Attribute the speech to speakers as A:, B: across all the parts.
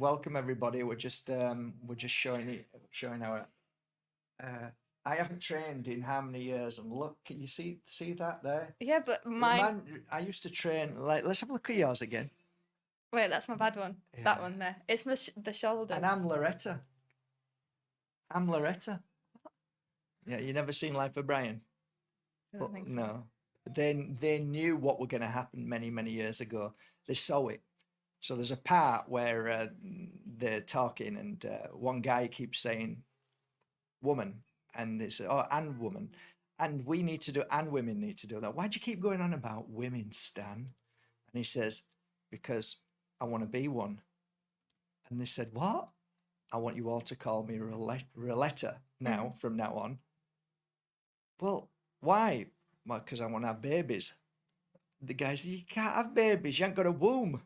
A: Welcome everybody. We're just showing our. I haven't trained in how many years, and look, can you see that there?
B: Yeah, but mine.
A: I used to train. Like, let's have a look at yours again.
B: Wait, that's my bad one.
A: Yeah.
B: That one there. It's the shoulders.
A: And I'm Loretta. I'm Loretta. Yeah, you never seen Life of Brian?
B: I don't think so.
A: No. They knew what were going to happen many years ago. They saw it. So there's a part where they're talking, and one guy keeps saying, "Woman," and they say, "Oh, and woman, and we need to do, and women need to do that. Why do you keep going on about women, Stan?" And he says, "Because I want to be one." And they said, "What?" "I want you all to call me Roletta now, from now on." "Well, why?" "Well, because I want to have babies." The guy said, "You can't have babies. You ain't got a womb."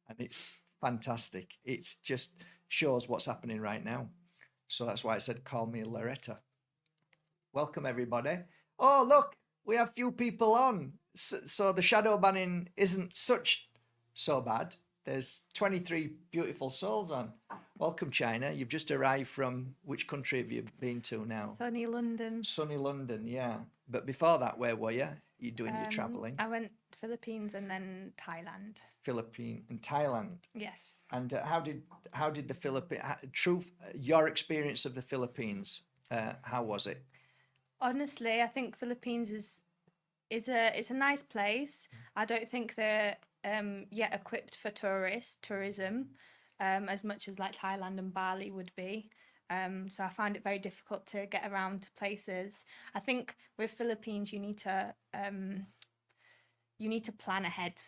A: And it's fantastic. It just shows what's happening right now. So that's why I said, call me Loretta. Welcome, everybody. Oh, look, we have few people on. So the shadow banning isn't so bad. There's 23 beautiful souls on. Welcome, China. You've just arrived from, which country have you been to now?
B: Sunny London.
A: Sunny London, yeah. But before that, where were you? You doing your traveling?
B: I went Philippines and then Thailand.
A: Philippines and Thailand.
B: Yes.
A: And how did the Philippines? Your experience of the Philippines? How was it?
B: Honestly, I think Philippines is it's a nice place. I don't think they're yet equipped for tourism, as much as like Thailand and Bali would be. So I find it very difficult to get around to places. I think with Philippines, you need to plan ahead.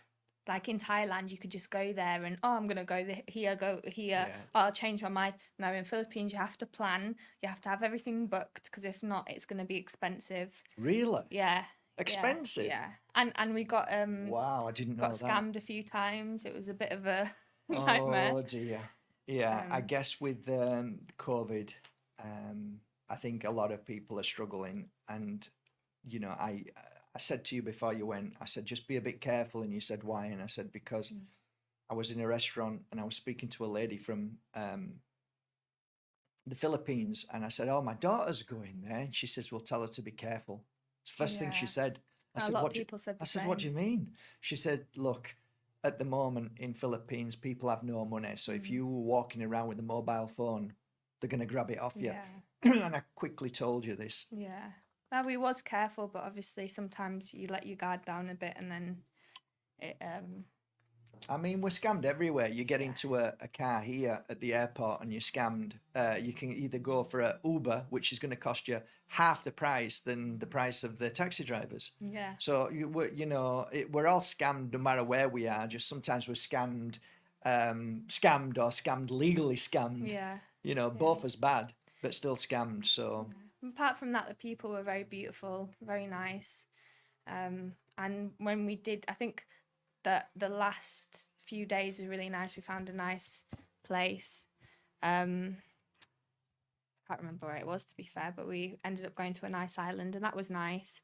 B: Like in Thailand, you could just go there and, I'm going to go here, go here.
A: Yeah.
B: I'll change my mind. No, in Philippines, you have to plan. You have to have everything booked, because if not, it's going to be expensive.
A: Really?
B: Yeah.
A: Expensive?
B: Yeah. And we got
A: Wow, I didn't know
B: got
A: that.
B: scammed a few times. It was a bit of a nightmare.
A: Oh dear. Yeah, I guess with COVID, I think a lot of people are struggling, and I said to you before you went, I said, just be a bit careful. And you said, why? And I said, because I was in a restaurant and I was speaking to a lady from the Philippines. And I said, oh, my daughter's going there. And she says, well, tell her to be careful. It's the first thing she said. I said,
B: lot of people said the
A: what do
B: same.
A: you mean? She said, look, at the moment in Philippines, people have no money. So if you were walking around with a mobile phone, they're going to grab it off you.
B: Yeah.
A: And I quickly told you this.
B: Yeah. No, we was careful, but obviously sometimes you let your guard down a bit and then it
A: I mean, we're scammed everywhere. You get into a car here at the airport and you're scammed. You can either go for a Uber, which is going to cost you half the price than the price of the taxi drivers.
B: Yeah.
A: So we're all scammed no matter where we are. Just sometimes we're scammed or scammed legally scammed.
B: Yeah.
A: Both as bad, but still scammed. So.
B: Apart from that, the people were very beautiful, very nice. And when we did, I think that the last few days were really nice. We found a nice place. I can't remember where it was, to be fair, but we ended up going to a nice island, and that was nice.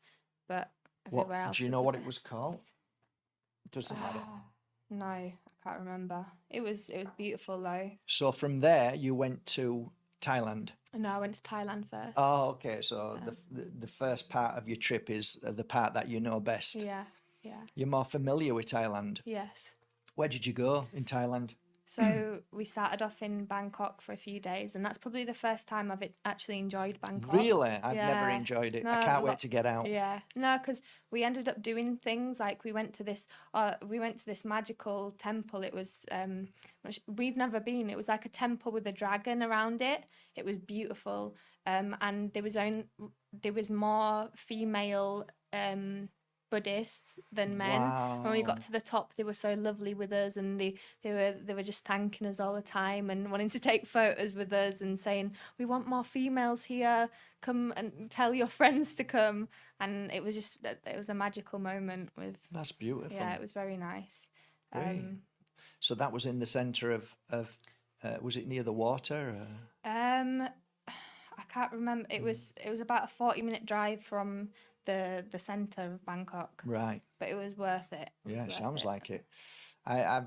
B: But everywhere else.
A: Do you know what it was called? Doesn't matter.
B: No, I can't remember. It was beautiful though.
A: So from there, you went to Thailand.
B: No, I went to Thailand first.
A: Oh, okay. So the first part of your trip is the part that you know best.
B: Yeah.
A: You're more familiar with Thailand.
B: Yes.
A: Where did you go in Thailand?
B: So we started off in Bangkok for a few days, and that's probably the first time I've actually enjoyed Bangkok.
A: Really? I've never enjoyed it.
B: No,
A: I can't wait to get out.
B: Yeah. No, because we ended up doing things like we went to this magical temple. It was we've never been. It was like a temple with a dragon around it. It was beautiful. And there was more female Buddhists than men.
A: Wow.
B: When we got to the top, they were so lovely with us, and they were just thanking us all the time and wanting to take photos with us and saying, we want more females here, come and tell your friends to come. And it was a magical moment with.
A: That's beautiful.
B: Yeah, it was very nice.
A: So that was in the center of was it near the water?
B: I can't remember. It was about a 40-minute drive from the center of Bangkok,
A: Right.
B: but it was worth it. It was
A: Yeah, it
B: worth
A: sounds
B: it.
A: like it. I,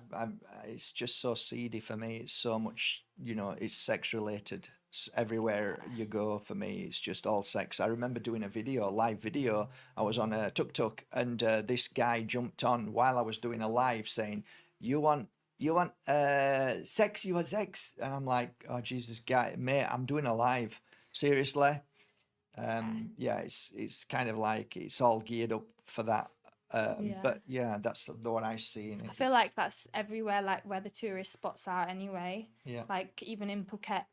A: it's just so seedy for me. It's so much, it's sex related. Everywhere you go for me, it's just all sex. I remember doing a live video. I was on a tuk-tuk and this guy jumped on while I was doing a live saying, you want sex, you want sex. And I'm like, oh, Jesus, guy, mate, I'm doing a live. Seriously? Yeah, it's kind of like it's all geared up for that.
B: Yeah.
A: But yeah, that's the one I see. And
B: I feel like that's everywhere, like where the tourist spots are anyway.
A: yeah,
B: Like even in Phuket,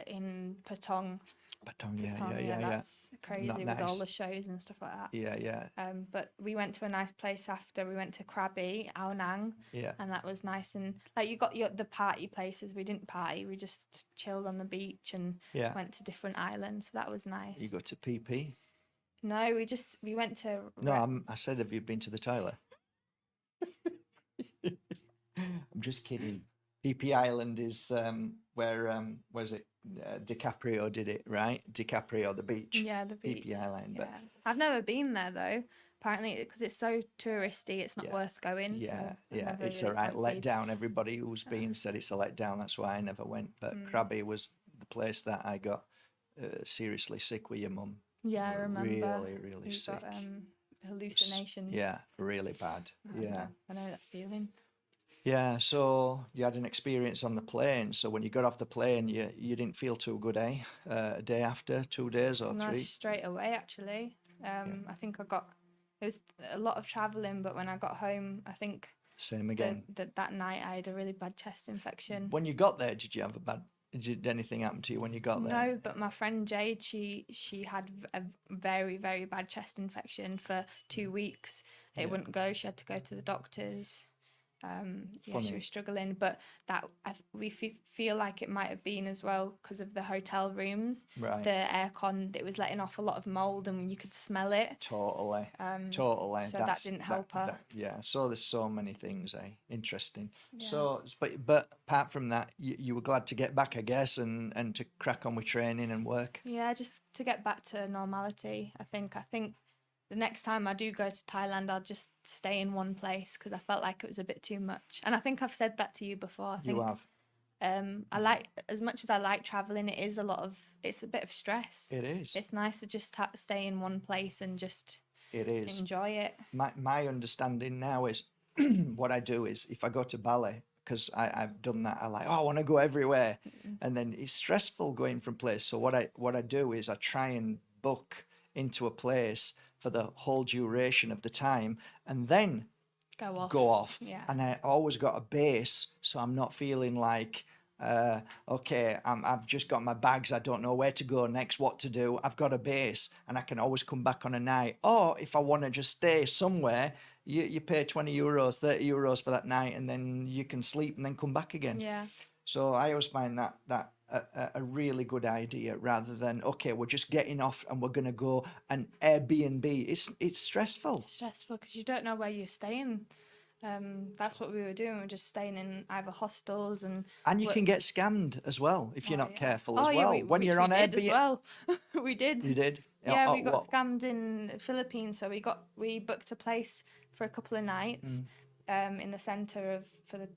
B: in Patong,
A: Patong,
B: yeah,
A: yeah.
B: that's crazy
A: Not
B: with all
A: nice.
B: the shows and stuff like that.
A: Yeah.
B: But we went to a nice place after. We went to Krabi, Ao Nang,
A: Yeah.
B: and that was nice. And like you got the party places. We didn't party. We just chilled on the beach and
A: Yeah.
B: went to different islands. So that was nice.
A: You go to PP?
B: No, we went to.
A: No, I said, have you been to the Tyler? I'm just kidding. PP Island is where's it? DiCaprio did it, right? DiCaprio, the beach.
B: Yeah, the beach.
A: PP Island.
B: Yeah. I've never been there though. Apparently, because it's so touristy, it's not
A: Yeah.
B: worth going.
A: Yeah,
B: so I've
A: yeah,
B: never
A: it's a
B: really
A: right
B: fancied.
A: letdown. Everybody who's been said it's a letdown. That's why I never went. But Krabi was the place that I got seriously sick with your mum.
B: Yeah, I remember.
A: Really, really
B: You
A: sick.
B: got hallucinations.
A: Yeah, really bad. Yeah.
B: I know that feeling.
A: Yeah, so you had an experience on the plane. So when you got off the plane, you didn't feel too good, eh? A day after, 2 days or
B: No,
A: 3?
B: straight away actually. I think it was a lot of traveling, but when I got home, I think
A: Same again.
B: that night I had a really bad chest infection.
A: When you got there, did anything happen to you when you got there?
B: No, but my friend Jade, she had a very, very bad chest infection for 2 weeks. It wouldn't go. She had to go to the doctors. Yeah, she was struggling, but we feel like it might have been as well because of the hotel rooms.
A: Right.
B: The aircon, it was letting off a lot of mold, and you could smell it.
A: Totally.
B: So that didn't help her.
A: Yeah. So there's so many things, eh? Interesting. Yeah. So, but apart from that, you were glad to get back, I guess, and to crack on with training and work.
B: Yeah, just to get back to normality. I think the next time I do go to Thailand, I'll just stay in one place because I felt like it was a bit too much. And I think I've said that to you before.
A: You have.
B: I like, as much as I like traveling, it's a bit of stress.
A: It is.
B: It's nice to just stay in one place and just enjoy it.
A: My understanding now is what I do is if I go to Bali, because I've done that, I want to go everywhere. And then it's stressful going from place. So what I do is I try and book into a place for the whole duration of the time and then go off.
B: Yeah.
A: And I always got a base, so I'm not feeling like okay, I've just got my bags, I don't know where to go next, what to do. I've got a base and I can always come back on a night. Or if I want to just stay somewhere, you pay 20 euros, 30 euros for that night, and then you can sleep and then come back again.
B: Yeah.
A: So I always find that a really good idea, rather than, okay, we're just getting off and we're going to go and Airbnb. It's stressful.
B: It's stressful because you don't know where you're staying. That's what we were doing. We were just staying in either hostels and
A: you can get scammed as well if you're not careful as well.
B: Yeah,
A: when you're on Airbnb
B: as well. We did.
A: You did?
B: Yeah, we got scammed in the Philippines. So we booked a place for a couple of nights in the center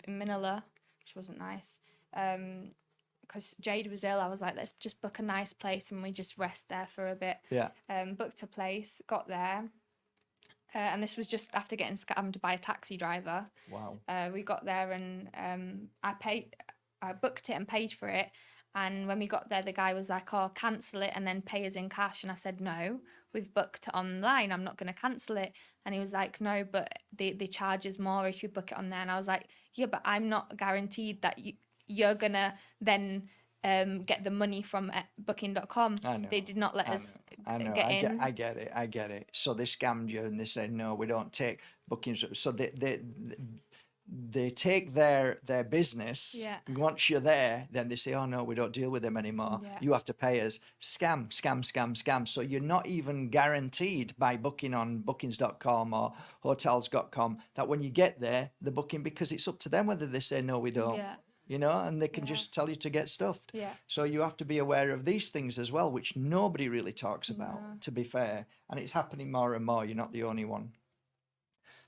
B: in Manila, which wasn't nice. Because Jade was ill, I was like, let's just book a nice place and we just rest there for a bit.
A: Yeah.
B: Booked a place, got there. And this was just after getting scammed by a taxi driver.
A: Wow.
B: We got there and I booked it and paid for it. And when we got there, the guy was like, oh, cancel it and then pay us in cash. And I said, no, we've booked it online. I'm not going to cancel it. And he was like, no, but they charge us more if you book it on there. And I was like, yeah, but I'm not guaranteed that you're going to then get the money from booking.com.
A: I know.
B: They did not let us
A: get in. I get it. So they scammed you and they said, no, we don't take bookings. So they take their business.
B: Yeah.
A: Once you're there, then they say, oh, no, we don't deal with them anymore. Yeah. You have to pay us. Scam. So you're not even guaranteed by booking on bookings.com or hotels.com that when you get there, the booking, because it's up to them whether they say, no, we don't.
B: Yeah.
A: and they can
B: Yeah.
A: just tell you to get stuffed.
B: Yeah.
A: So you have to be aware of these things as well, which nobody really talks about,
B: No.
A: to be fair. And it's happening more and more. You're not the only one.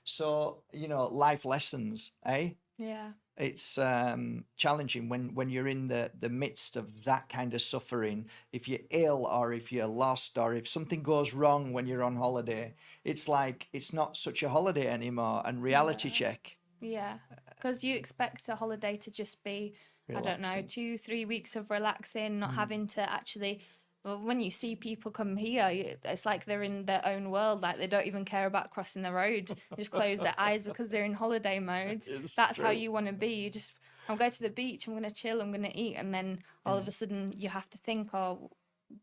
A: So, life lessons, eh?
B: Yeah.
A: It's challenging when you're in the midst of that kind of suffering. If you're ill or if you're lost or if something goes wrong when you're on holiday, it's like it's not such a holiday anymore. And reality
B: No.
A: check,
B: Yeah. Because you expect a holiday to just be, I don't know,
A: relaxing.
B: 2-3 weeks of relaxing, not
A: Mm.
B: having to actually. Well, when you see people come here, it's like they're in their own world. Like they don't even care about crossing the road. They just close their eyes because they're in holiday mode.
A: It's
B: That's how
A: true.
B: you want to be. You just, I'm going to the beach. I'm going to chill. I'm going to eat, and then all of a sudden you have to think, oh,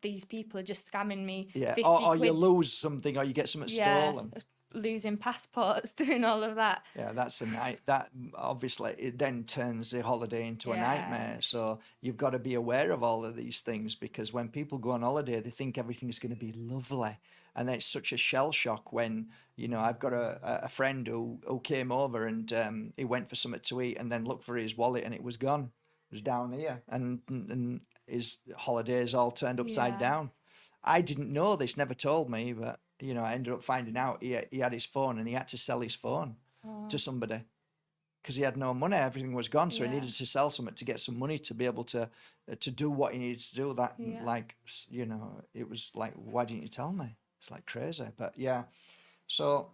B: these people are just scamming me
A: Yeah,
B: 50
A: or you
B: quid.
A: lose something or you get something
B: Yeah,
A: stolen.
B: losing passports, doing all of that.
A: Yeah, that's a night. That obviously it then turns the holiday into a nightmare.
B: Yeah.
A: So you've got to be aware of all of these things because when people go on holiday, they think everything's going to be lovely, and it's such a shell shock when I've got a friend who came over and he went for something to eat and then looked for his wallet and it was gone. It was down here, and his holidays all turned upside
B: Yeah.
A: down. I didn't know this, never told me, but I ended up finding out he had his phone and he had to sell his phone
B: Oh,
A: to somebody because he had no money. Everything was gone, so he
B: yeah.
A: needed to sell something to get some money to be able to do what he needed to do. That
B: Yeah.
A: it was like, why didn't you tell me? It's like crazy, but yeah. So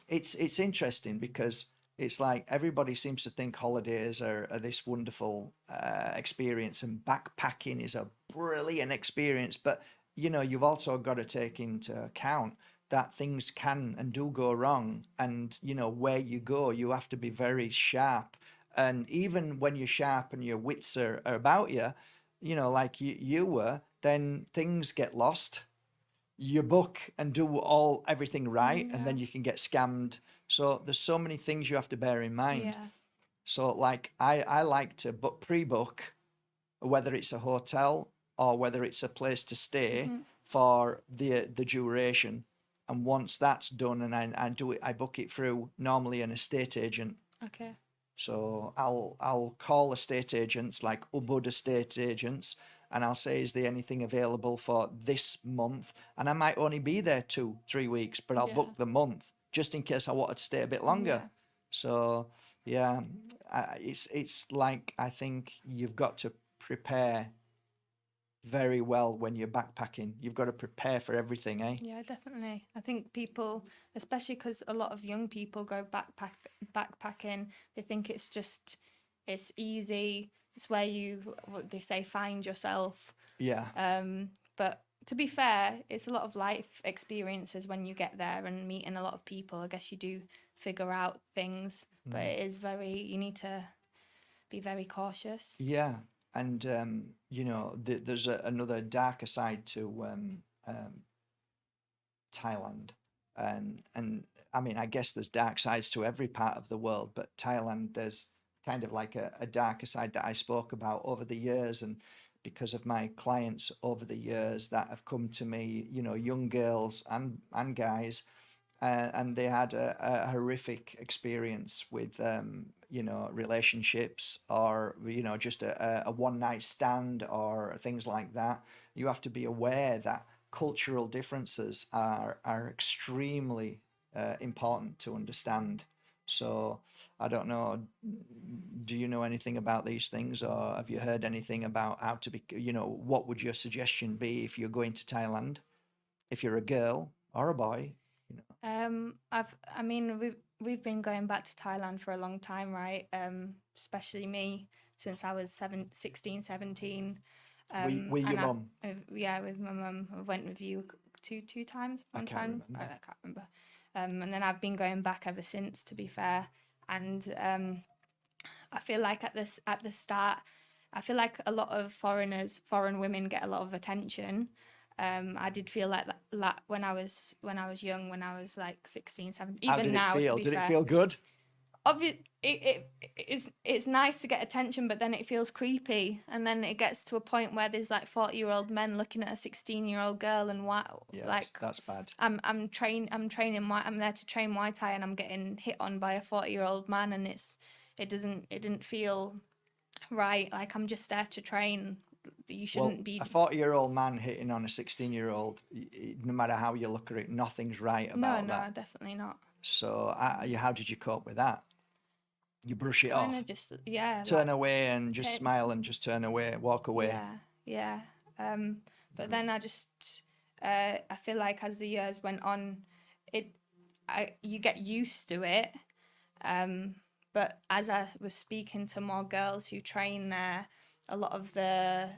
A: it's interesting because it's like everybody seems to think holidays are this wonderful experience, and backpacking is a brilliant experience. But you've also got to take into account that things can and do go wrong, and where you go, you have to be very sharp. And even when you're sharp and your wits are about you, like you were, then things get lost, you book and do everything right, and
B: Yeah.
A: then you can get scammed. So there's so many things you have to bear in mind.
B: Yeah.
A: So like I like to pre-book, whether it's a hotel or whether it's a place to stay
B: Hmm.
A: for the duration. And once that's done, and I book it through normally an estate agent.
B: Okay.
A: So I'll call estate agents like Ubud estate agents, and I'll say, is there anything available for this month? And I might only be there 2-3 weeks, but I'll
B: Yeah.
A: book the month just in case I wanted to stay a bit longer.
B: Yeah.
A: So yeah, it's like I think you've got to prepare very well when you're backpacking. You've got to prepare for everything, eh?
B: Yeah, definitely. I think people, especially because a lot of young people go backpacking, they think it's easy. It's where you, what they say, find yourself.
A: Yeah.
B: But to be fair, it's a lot of life experiences when you get there and meeting a lot of people. I guess you do figure out things, but it is you need to be very cautious.
A: Yeah, and there's another darker side to Thailand, and I mean, I guess there's dark sides to every part of the world, but Thailand, there's kind of like a darker side that I spoke about over the years, and because of my clients over the years that have come to me, young girls and guys, and they had a horrific experience with relationships, or just a one night stand or things like that. You have to be aware that cultural differences are extremely important to understand. So I don't know, do you know anything about these things, or have you heard anything about how to be, what would your suggestion be if you're going to Thailand, if you're a girl or a boy?
B: I mean, we've been going back to Thailand for a long time, right? Especially me, since I was 16, 17.
A: With your
B: And
A: mum?
B: yeah, with my mum. I went with you two times,
A: I
B: one
A: can't
B: time.
A: remember.
B: I can't remember. And then I've been going back ever since, to be fair. And I feel like at the start, I feel like a lot of foreign women get a lot of attention. I did feel like that when I was young, when I was like 16, 17,
A: How
B: even
A: did it
B: now, to
A: feel?
B: be
A: Did it
B: fair.
A: feel good?
B: It's nice to get attention, but then it feels creepy, and then it gets to a point where there's like 40-year-old men looking at a 16-year-old girl, and
A: Yeah,
B: like
A: that's bad.
B: I'm training I'm there to train Muay Thai, and I'm getting hit on by a 40-year-old man, and it didn't feel right, like I'm just there to train. You
A: Well,
B: shouldn't
A: a
B: be.
A: 40-year-old man hitting on a 16-year-old, no matter how you look at it, nothing's right
B: No,
A: about that.
B: no, definitely not.
A: So, how did you cope with that? You brush it
B: Kind
A: off,
B: of just, yeah,
A: turn
B: like
A: away, and just
B: take,
A: smile and just turn away, walk away.
B: yeah, yeah. But then I just, I feel like as the years went on, it, you get used to it. But as I was speaking to more girls who train there, a lot of the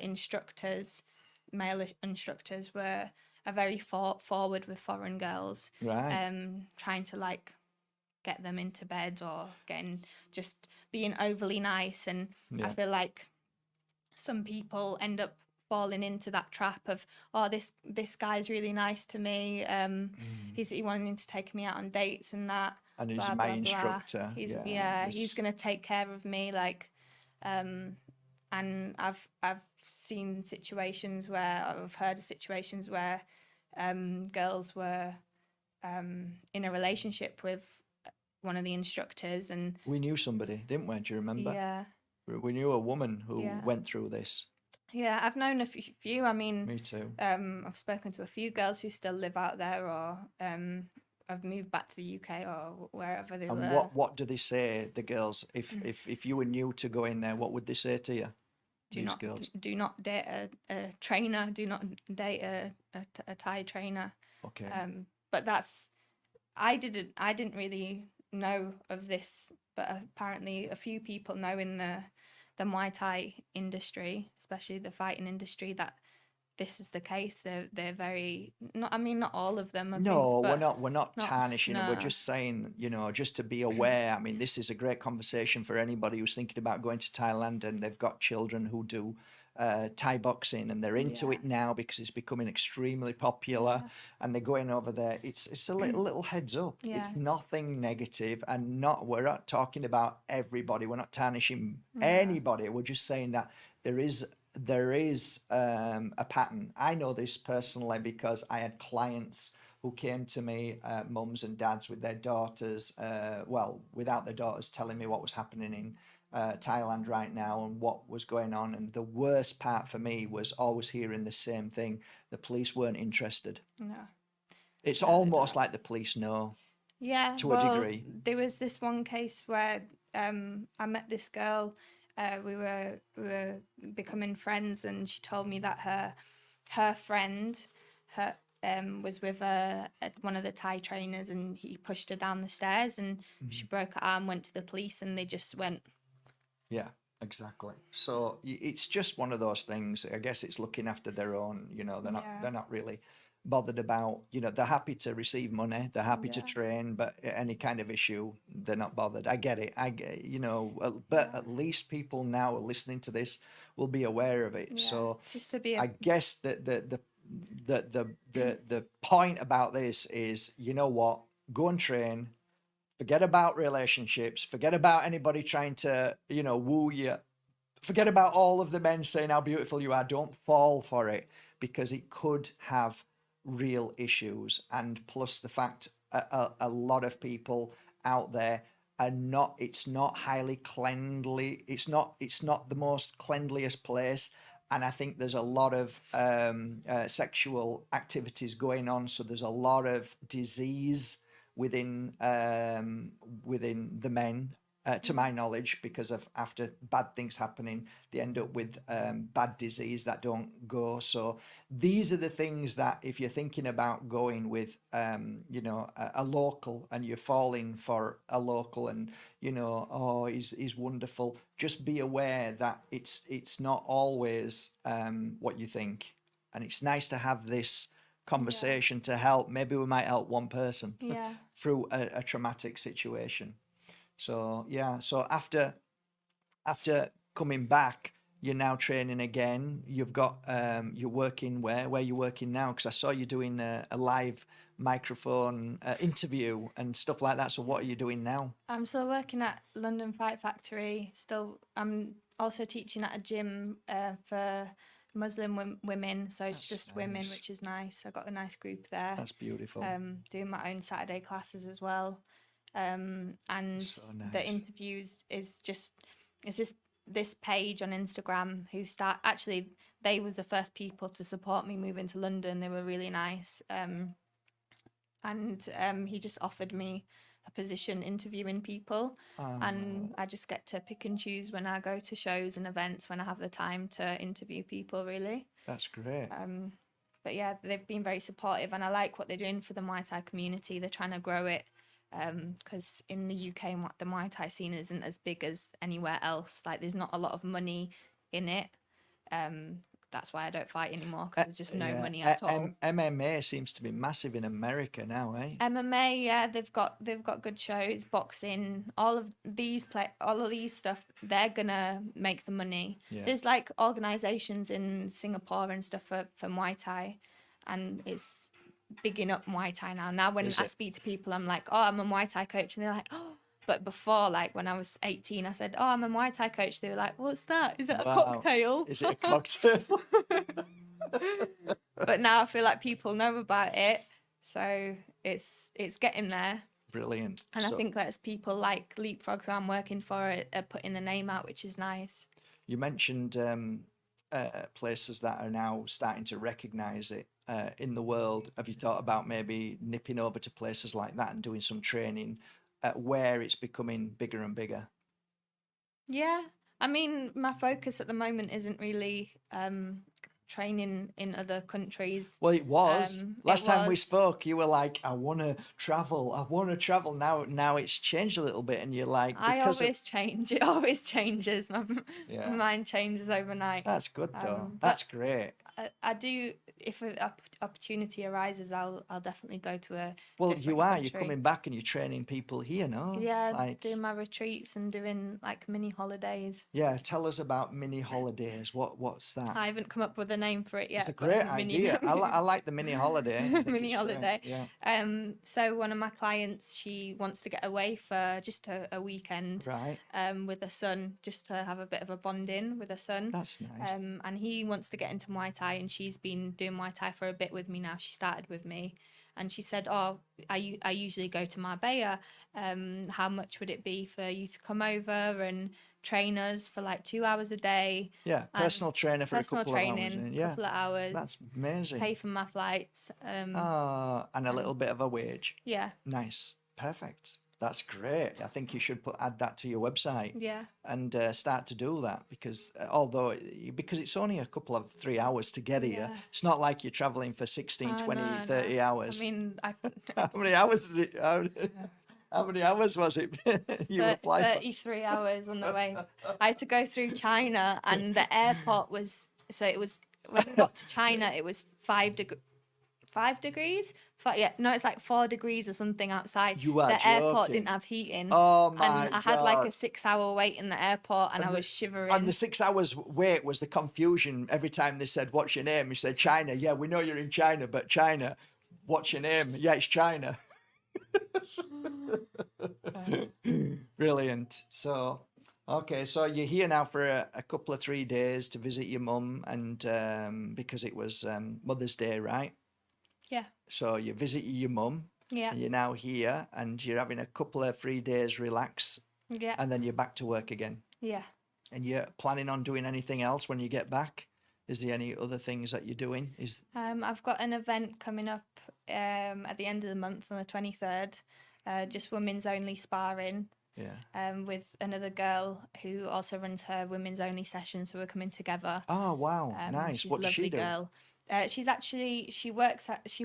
B: instructors, male instructors, are very forward with foreign girls,
A: Right.
B: trying to like get them into bed or just being overly nice. And I
A: Yeah.
B: feel like some people end up falling into that trap of, oh, this guy's really nice to me, he wanting to take me out on dates and that,
A: And he's
B: blah
A: my
B: blah blah,
A: instructor.
B: he's,
A: Yeah.
B: yeah, he's
A: This.
B: gonna take care of me, like, and I've seen situations where I've heard of situations where girls were in a relationship with one of the instructors, and
A: We knew somebody, didn't we? Do you remember?
B: yeah,
A: We knew a woman who
B: yeah,
A: went through this.
B: yeah, I've known a few. I mean,
A: Me too.
B: I've spoken to a few girls who still live out there, or have moved back to the UK or wherever they
A: And
B: were.
A: what do they say, the girls? If you were new to go in there, what would they say to you? These girls.
B: Do not date a trainer. Do not date a Thai trainer.
A: Okay.
B: But that's, I didn't really know of this, but apparently a few people know in the Muay Thai industry, especially the fighting industry, that this is the case. They're very, not, I mean, not all of them have been,
A: No,
B: but
A: we're not tarnishing it. We're
B: no,
A: just saying, just to be aware. I mean, this is a great conversation for anybody who's thinking about going to Thailand and they've got children who do Thai boxing and they're into
B: yeah,
A: it now because it's becoming extremely popular
B: yeah,
A: and they're going over there. It's a little heads up.
B: yeah,
A: It's nothing negative and we're not talking about everybody. We're not tarnishing
B: no,
A: anybody. We're just saying that there is a pattern. I know this personally because I had clients who came to me, mums and dads with their daughters, without their daughters, telling me what was happening in Thailand right now and what was going on. And the worst part for me was always hearing the same thing. The police weren't interested.
B: no,
A: It's
B: no, they
A: almost
B: don't.
A: like the police know
B: Yeah,
A: to a
B: well,
A: degree.
B: there was this one case where I met this girl. We were becoming friends, and she told me that her friend her was with one of the Thai trainers, and he pushed her down the stairs, and she broke her arm. Went to the police, and they just went.
A: Yeah, exactly. So it's just one of those things. I guess it's looking after their own.
B: Yeah,
A: they're not really bothered about. They're happy to receive money. They're happy to
B: yeah,
A: train, but any kind of issue, they're not bothered. I get it. I get. But
B: yeah,
A: at least people now listening to this will be aware of it.
B: yeah.
A: So
B: Just to be a
A: I guess that the point about this is, you know what? Go and train. Forget about relationships. Forget about anybody trying to, woo you. Forget about all of the men saying how beautiful you are. Don't fall for it because it could have real issues. And plus the fact a lot of people out there are not, it's not highly cleanly. It's not the most cleanliest place. And I think there's a lot of sexual activities going on. So there's a lot of disease within the men, to my knowledge, because of after bad things happening, they end up with bad disease that don't go. So these are the things that if you're thinking about going with, a local and you're falling for a local and oh, he's wonderful, just be aware that it's not always what you think, and it's nice to have this conversation to help. Maybe we might help one person
B: yeah.
A: through a traumatic situation. So yeah, so after coming back, you're now training again. You've got you're working where you working now? Because I saw you doing a live microphone interview and stuff like that. So what are you doing now?
B: I'm still working at London Fight Factory. Still, I'm also teaching at a gym for Muslim women. So it's
A: That's
B: just women,
A: nice.
B: which is nice. I've got a nice group there.
A: That's beautiful.
B: Doing my own Saturday classes as well. And
A: So
B: the
A: nice.
B: interviews is just, it's just this page on Instagram actually they were the first people to support me moving to London. They were really nice. And he just offered me a position interviewing people, and I just get to pick and choose when I go to shows and events when I have the time to interview people, really.
A: That's great.
B: But yeah, they've been very supportive, and I like what they're doing for the Muay Thai community. They're trying to grow it, because in the UK, the Muay Thai scene isn't as big as anywhere else. Like, there's not a lot of money in it. That's why I don't fight anymore, because there's just no money at all.
A: MMA seems to be massive in America now, eh?
B: MMA, yeah, they've got good shows, boxing, all of these stuff. They're gonna make the money.
A: Yeah.
B: There's like organizations in Singapore and stuff for Muay Thai, and it's bigging up Muay Thai now. Now when I speak to people, I'm like, oh, I'm a Muay Thai coach, and they're like, oh. But before, like when I was 18, I said, oh, I'm a Muay Thai coach. They were like, what's that? Is it a cocktail?
A: Is it a cocktail?
B: But now I feel like people know about it. So it's getting there.
A: Brilliant.
B: And I think that's people like Leapfrog, who I'm working for, are putting the name out, which is nice.
A: You mentioned places that are now starting to recognise it in the world. Have you thought about maybe nipping over to places like that and doing some training where it's becoming bigger and bigger?
B: Yeah, I mean, my focus at the moment isn't really training in other countries.
A: Well, it was. Last time we spoke, you were like, I want to travel. Now it's changed a little bit, and you're like,
B: I always change. It always changes. My mind changes overnight.
A: That's good, though. That's great.
B: I do. If an opportunity arises, I'll definitely go to a.
A: Well, you are.
B: Country.
A: You're coming back and you're training people here, no?
B: Yeah, like, doing my retreats and doing like mini holidays.
A: Yeah, tell us about mini holidays. What's that?
B: I haven't come up with a name for it yet.
A: It's a great idea. I like the mini holiday.
B: Mini holiday.
A: Great. Yeah.
B: So one of my clients, she wants to get away for just a weekend.
A: Right.
B: With her son, just to have a bit of a bonding with her son.
A: That's nice.
B: And he wants to get into Muay Thai, and she's been doing Muay Thai for a bit with me now. She started with me, and she said, oh, I usually go to Marbella. How much would it be for you to come over and train us for like 2 hours a day?
A: Yeah, personal trainer for
B: personal
A: a couple
B: training,
A: of hours. Yeah,
B: couple of hours.
A: That's amazing.
B: Pay for my flights.
A: And a little bit of a wage.
B: Yeah.
A: Nice. Perfect. That's great. I think you should add that to your website.
B: Yeah.
A: And start to do that, because because it's only a couple of 3 hours to get here.
B: Yeah.
A: It's not like you're traveling for 16, 20, 30 hours.
B: I mean,
A: how many hours did it? How many hours was it? You applied
B: 33 hours on the way. I had to go through China, and the airport was, so it was, when we got to China, it was 5 degrees. It's like 4 degrees or something outside.
A: You are
B: the
A: joking.
B: airport didn't have heating.
A: Oh my God.
B: And I had like a 6-hour wait in the airport, and I was shivering.
A: And the 6 hours wait was the confusion. Every time they said, what's your name? You said, China. Yeah, we know you're in China, but China, what's your name? Yeah, it's China. Brilliant. So, okay, so you're here now for a couple of 3 days to visit your mum, and because it was Mother's Day, right?
B: Yeah.
A: So you visit your mum.
B: Yeah.
A: And you're now here, and you're having a couple of 3 days relax.
B: Yeah.
A: And then you're back to work again.
B: Yeah.
A: And you're planning on doing anything else when you get back? Is there any other things that you're doing?
B: I've got an event coming up at the end of the month on the 23rd, just women's only sparring.
A: Yeah.
B: With another girl who also runs her women's only session, so we're coming together.
A: Oh wow, nice.
B: She's
A: What
B: a
A: does she
B: lovely
A: do?
B: girl. She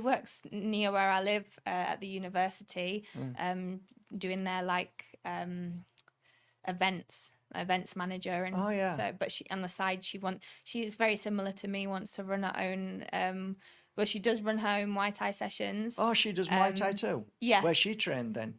B: works near where I live at the university, doing their like events manager, and
A: oh yeah.
B: So, but she on the side she is very similar to me, wants to run her own. Well, she does run her own Muay Thai sessions.
A: Oh, she does Muay Thai too?
B: Yeah.
A: Where's she trained then?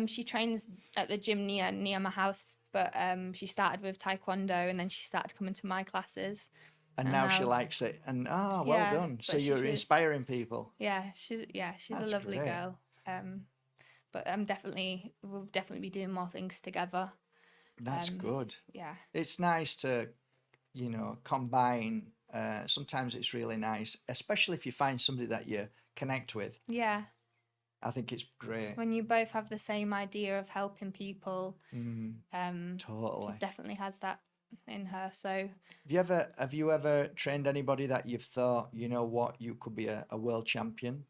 B: She trains at the gym near my house, but she started with Taekwondo, and then she started coming to my classes.
A: And now she likes it. And well done. So you're inspiring people.
B: Yeah, she's
A: That's
B: a lovely
A: great.
B: girl. But we'll definitely be doing more things together.
A: That's good.
B: Yeah.
A: It's nice to, combine. Sometimes it's really nice, especially if you find somebody that you connect with.
B: Yeah.
A: I think it's great.
B: When you both have the same idea of helping people.
A: Totally.
B: It definitely has that in her. So
A: Have you ever trained anybody that you've thought, you know what, you could be a world champion,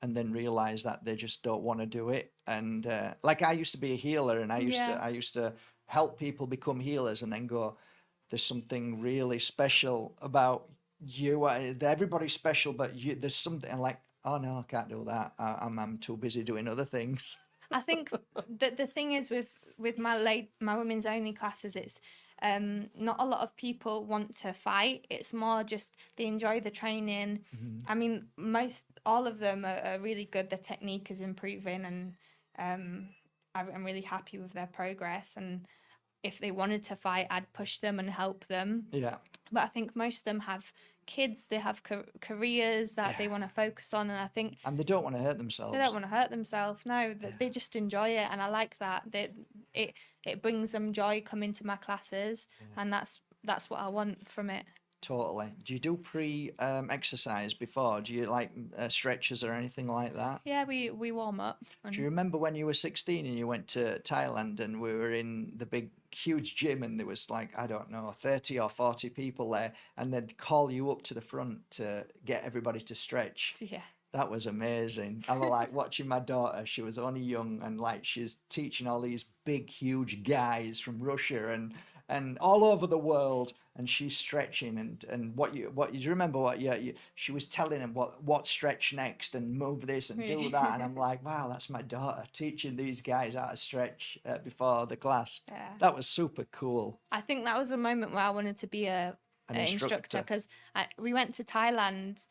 A: and then realize that they just don't want to do it? And like I used to be a healer, and
B: yeah,
A: I used to help people become healers, and then go, there's something really special about you. Everybody's special, but you, there's something. And like, oh no, I can't do that. I'm too busy doing other things.
B: I think that the thing is with my women's only classes, it's not a lot of people want to fight. It's more just they enjoy the training. I mean, most all of them are really good. The technique is improving, and I'm really happy with their progress. And if they wanted to fight, I'd push them and help them.
A: Yeah.
B: But I think most of them have kids, they have careers that they want to focus on, and I think
A: And they don't want to hurt themselves.
B: they don't want to hurt themselves. No, they just enjoy it, and I like that. It brings them joy coming to my classes, and that's what I want from it.
A: Totally. Do you do exercise before? Do you like stretches or anything like that?
B: Yeah, we warm up.
A: Do you remember when you were 16 and you went to Thailand, and we were in the big, huge gym, and there was like, I don't know, 30 or 40 people there, and they'd call you up to the front to get everybody to stretch?
B: Yeah.
A: That was amazing. I was like watching my daughter. She was only young, and like she's teaching all these big, huge guys from Russia and all over the world, and she's stretching and what you remember what she was telling him what stretch next and move this and do that, and I'm like, wow, that's my daughter teaching these guys how to stretch before the class.
B: Yeah.
A: That was super cool.
B: I think that was a moment where I wanted to be an instructor, because we went to Thailand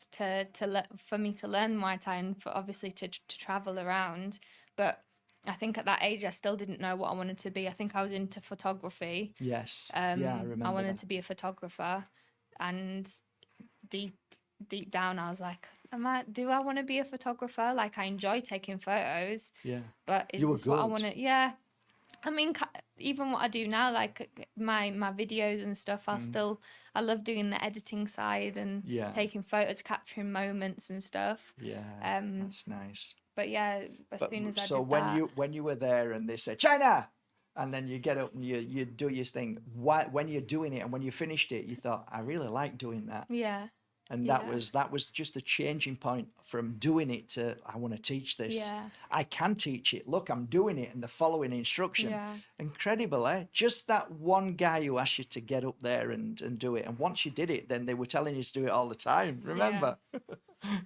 B: for me to learn Muay Thai, and for obviously to travel around. But I think at that age I still didn't know what I wanted to be. I think I was into photography.
A: Yes. Yeah, I remember.
B: I wanted
A: that.
B: to be a photographer, and deep down I was like, do I want to be a photographer? Like, I enjoy taking photos.
A: Yeah.
B: But is
A: You were
B: this what I
A: good.
B: want to? Yeah. I mean, even what I do now, like my videos and stuff, I love doing the editing side and taking photos, capturing moments and stuff.
A: Yeah, that's nice.
B: But yeah, soon as I
A: so
B: did that.
A: when you were there and they said China, and then you get up and you do your thing, when you're doing it and when you finished it, you thought, I really like doing that.
B: Yeah.
A: And that was just a changing point from doing it to, I want to teach this.
B: Yeah.
A: I can teach it. Look, I'm doing it, and the following instruction.
B: Yeah.
A: Incredible, eh? Just that one guy who asked you to get up there and do it. And once you did it, then they were telling you to do it all the time. Remember? Yeah.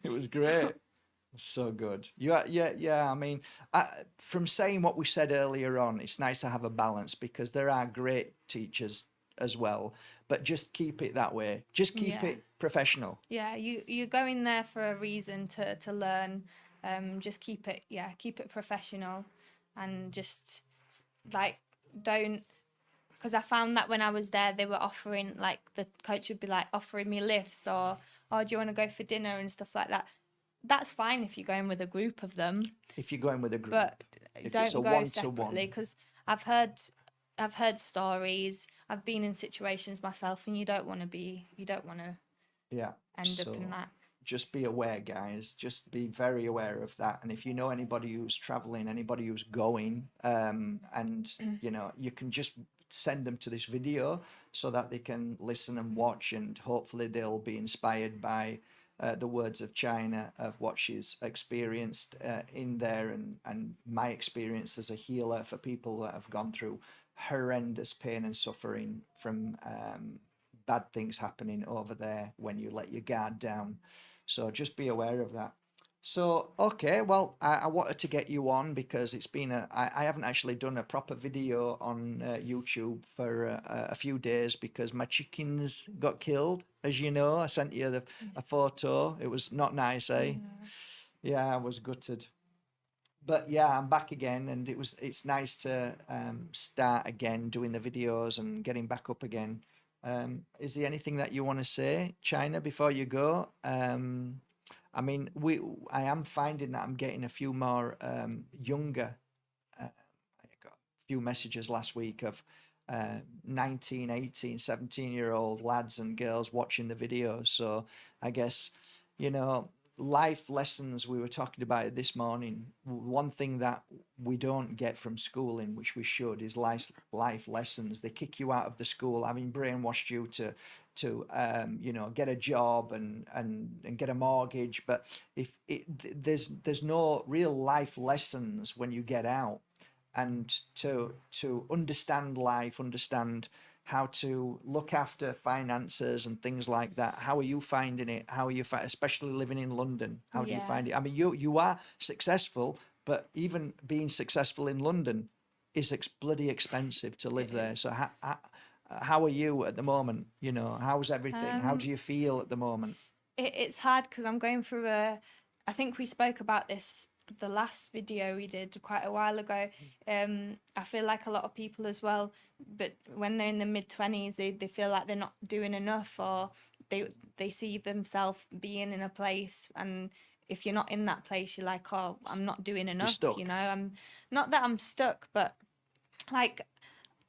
A: It was great. So good. Yeah. I mean, from saying what we said earlier on, it's nice to have a balance, because there are great teachers as well, but just keep it that way. Just keep it professional. Yeah,
B: you go in there for a reason to learn. Just keep it professional, and just like don't. Because I found that when I was there, they were offering, like, the coach would be like offering me lifts, or do you want to go for dinner and stuff like that. That's fine if you're going with a group of them.
A: If you're going with a group,
B: but
A: if
B: don't
A: it's a
B: go
A: one-to-one.
B: separately, because I've heard stories. I've been in situations myself, and you don't want to end up in that.
A: Just be aware, guys. Just be very aware of that. And if you know anybody who's traveling, anybody who's going, and you can just send them to this video so that they can listen and watch, and hopefully they'll be inspired by the words of China, of what she's experienced in there, and my experience as a healer for people that have gone through horrendous pain and suffering from bad things happening over there when you let your guard down. So just be aware of that. So, okay, well, I wanted to get you on because it's been I haven't actually done a proper video on YouTube for a few days because my chickens got killed. As you know, I sent you a photo. It was not nice, eh? Yeah, I was gutted. But yeah, I'm back again, and it's nice to start again doing the videos and getting back up again. Is there anything that you want to say, China, before you go? I mean, I am finding that I'm getting a few more younger. I got a few messages last week of 19, 18, 17-year-old lads and girls watching the videos. So I guess, life lessons, we were talking about it this morning. One thing that we don't get from schooling, which we should, is life lessons. They kick you out of the school, having brainwashed you to you know, get a job and get a mortgage. But if there's no real life lessons when you get out, and to understand life, understand how to look after finances and things like that. How are you finding it? How are you especially living in London? How do you
B: Yeah.
A: find it? I mean, you are successful, but even being successful in London is bloody expensive to live
B: It
A: there.
B: is.
A: So how are you at the moment? You know, how's everything? How do you feel at the moment?
B: It's hard because I'm going through I think we spoke about this the last video we did quite a while ago. I feel like a lot of people as well, but when they're in the mid-20s, they feel like they're not doing enough, or they see themselves being in a place, and if you're not in that place, you're like, oh, I'm not doing enough.
A: Stuck.
B: You know, I'm not that I'm stuck, but like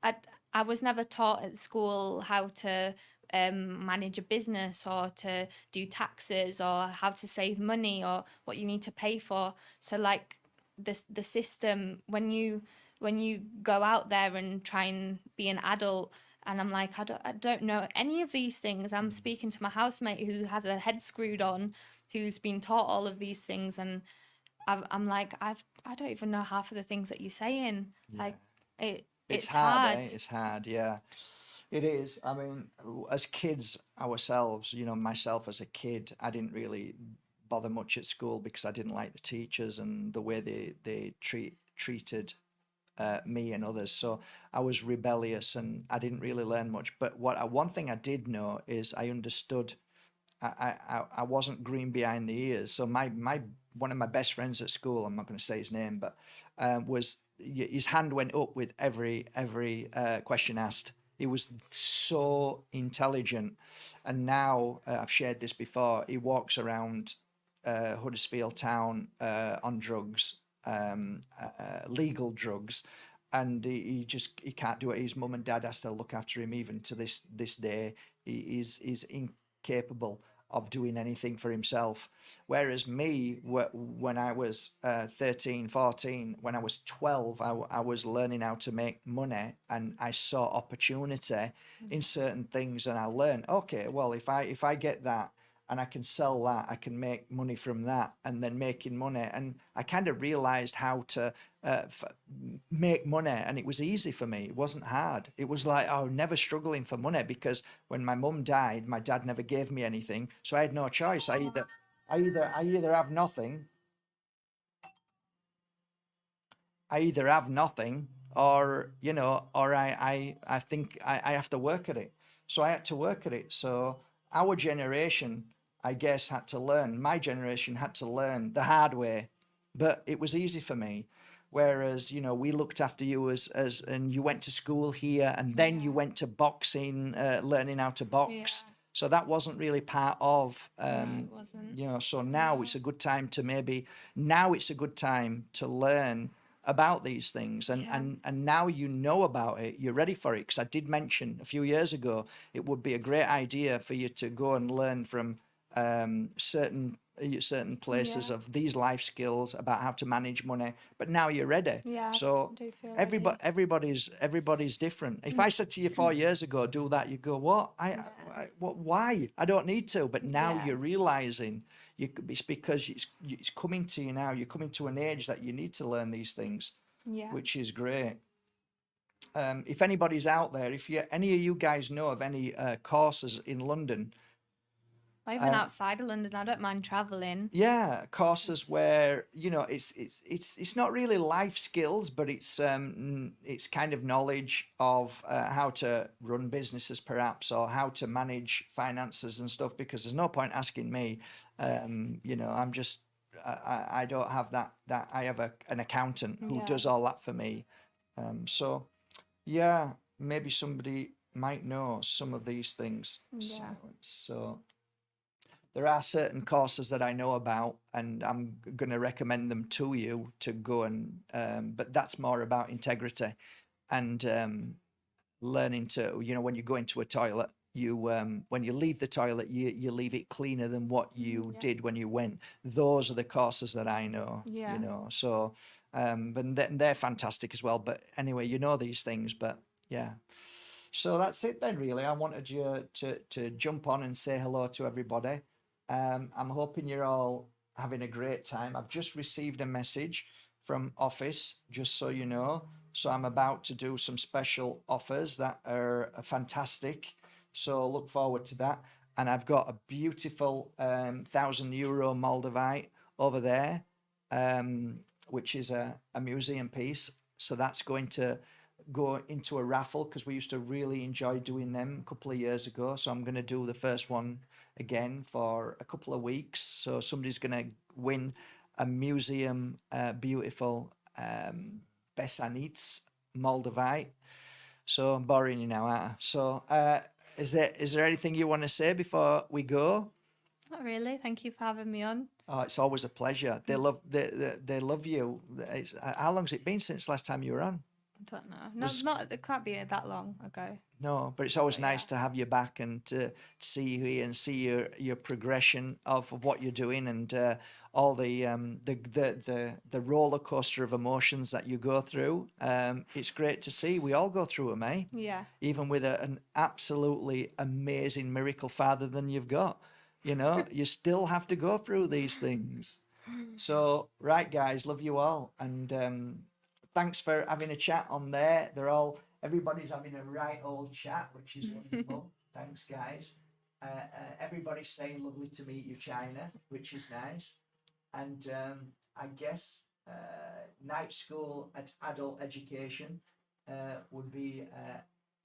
B: I was never taught at school how to manage a business, or to do taxes, or how to save money, or what you need to pay for. So like the system, when you go out there and try and be an adult, and I'm like, I don't know any of these things. I'm speaking to my housemate who has a head screwed on, who's been taught all of these things, and I'm like, I don't even know half of the things that you're saying. Like it's
A: hard,
B: hard.
A: eh? It's hard, yeah. It is. I mean, as kids ourselves, you know, myself as a kid, I didn't really bother much at school because I didn't like the teachers and the way they treated me and others. So I was rebellious and I didn't really learn much. But one thing I did know is I understood. I wasn't green behind the ears. So my one of my best friends at school, I'm not going to say his name, but was his hand went up with every question asked. He was so intelligent, and now I've shared this before. He walks around Huddersfield town on drugs, legal drugs, and he can't do it. His mum and dad has to look after him even to this day. He's incapable of doing anything for himself. Whereas me, when I was 13, 14, when I was 12, I was learning how to make money, and I saw opportunity in certain things, and I learned, okay, well, if I get that and I can sell that, I can make money from that, and then making money. And I kind of realized how to make money, and it was easy for me. It wasn't hard. It was like, oh, never struggling for money, because when my mum died, my dad never gave me anything, so I had no choice. I either have nothing, or you know, or I think I have to work at it. So I had to work at it. So our generation, I guess, had to learn. My generation had to learn the hard way, but it was easy for me. Whereas, you know, we looked after you and you went to school here, and then you went to boxing, learning how to box.
B: Yeah.
A: So that wasn't really part of,
B: No, it wasn't.
A: you know. So now it's a good time to now it's a good time to learn about these things, and now you know about it, you're ready for it. Because I did mention a few years ago, it would be a great idea for you to go and learn from certain places
B: Yeah.
A: of these life skills about how to manage money. But now you're ready.
B: Yeah,
A: So
B: I do feel ready.
A: everybody's different. If I said to you 4 years ago, do that, you go, what? What? Why? I don't need to. But now
B: Yeah.
A: you're realizing it's because it's coming to you now. You're coming to an age that you need to learn these things,
B: Yeah.
A: which is great. If anybody's out there, if any of you guys know of any courses in London,
B: Or even outside of London, I don't mind traveling.
A: yeah, courses where, you know, it's not really life skills, but it's kind of knowledge of how to run businesses perhaps, or how to manage finances and stuff. Because there's no point asking me, you know, I'm just I don't have that. I have an accountant who
B: Yeah.
A: does all that for me. So yeah, maybe somebody might know some of these things.
B: Yeah.
A: So there are certain courses that I know about, and I'm going to recommend them to you to go and. But that's more about integrity and learning to, you know, when you go into a toilet, when you leave the toilet, you leave it cleaner than what you
B: Yeah.
A: did when you went. Those are the courses that I know,
B: Yeah.
A: you know. So, but they're fantastic as well. But anyway, you know these things, but yeah. So that's it then, really. I wanted you to jump on and say hello to everybody. I'm hoping you're all having a great time. I've just received a message from office, just so you know. So I'm about to do some special offers that are fantastic. So look forward to that. And I've got a beautiful €1,000 Moldavite over there, which is a museum piece. So that's going to go into a raffle because we used to really enjoy doing them a couple of years ago. So I'm going to do the first one again for a couple of weeks. So somebody's going to win a museum beautiful Besanits Moldavite. So I'm boring you now, aren't I? So is there anything you want to say before we go?
B: Not really. Thank you for having me on.
A: Oh, it's always a pleasure. They love you. How long's it been since last time you were on?
B: I don't know. Not. It can't be that long ago.
A: No, but it's always
B: But
A: nice
B: yeah.
A: to have you back and to see you and see your progression of what you're doing and all the roller coaster of emotions that you go through. It's great to see. We all go through them, eh?
B: Yeah.
A: Even with an absolutely amazing miracle father than you've got, you know, you still have to go through these things. So, right, guys, love you all, and thanks for having a chat on there. Everybody's having a right old chat, which is wonderful. Thanks, guys. Everybody's saying lovely to meet you, China, which is nice. And I guess night school at adult education would be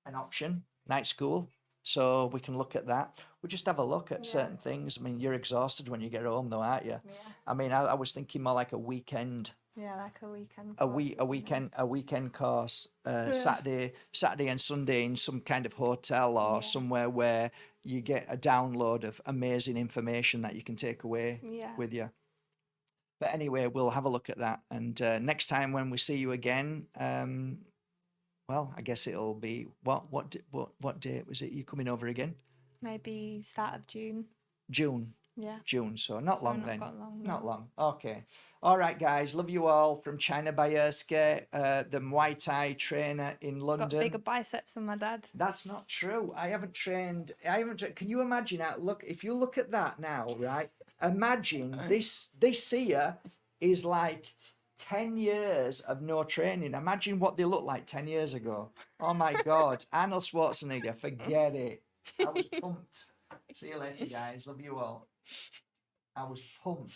A: an option, night school. So we can look at that. We'll just have a look at
B: Yeah.
A: certain things. I mean, you're exhausted when you get home, though, aren't you?
B: Yeah.
A: I mean, I was thinking more like a weekend,
B: Yeah, like a weekend.
A: a
B: course or something.
A: weekend course,
B: Yeah.
A: Saturday and Sunday in some kind of hotel or
B: Yeah.
A: somewhere where you get a download of amazing information that you can take away
B: Yeah.
A: with you. But anyway, we'll have a look at that. And next time when we see you again, well, I guess it'll be what date was it? You coming over again?
B: Maybe start of June.
A: June.
B: Yeah.
A: June. So not long
B: not
A: then.
B: got long,
A: Not
B: no.
A: long. Okay. All right, guys. Love you all from China Bajerski, the Muay Thai trainer in London.
B: Got bigger biceps than my dad.
A: That's not true. I haven't trained. Can you imagine that? Look, if you look at that now, right? Imagine this here is like 10 years of no training. Imagine what they looked like 10 years ago. Oh my God. Arnold Schwarzenegger, forget it. I was pumped. See you later, guys. Love you all. I was pumped.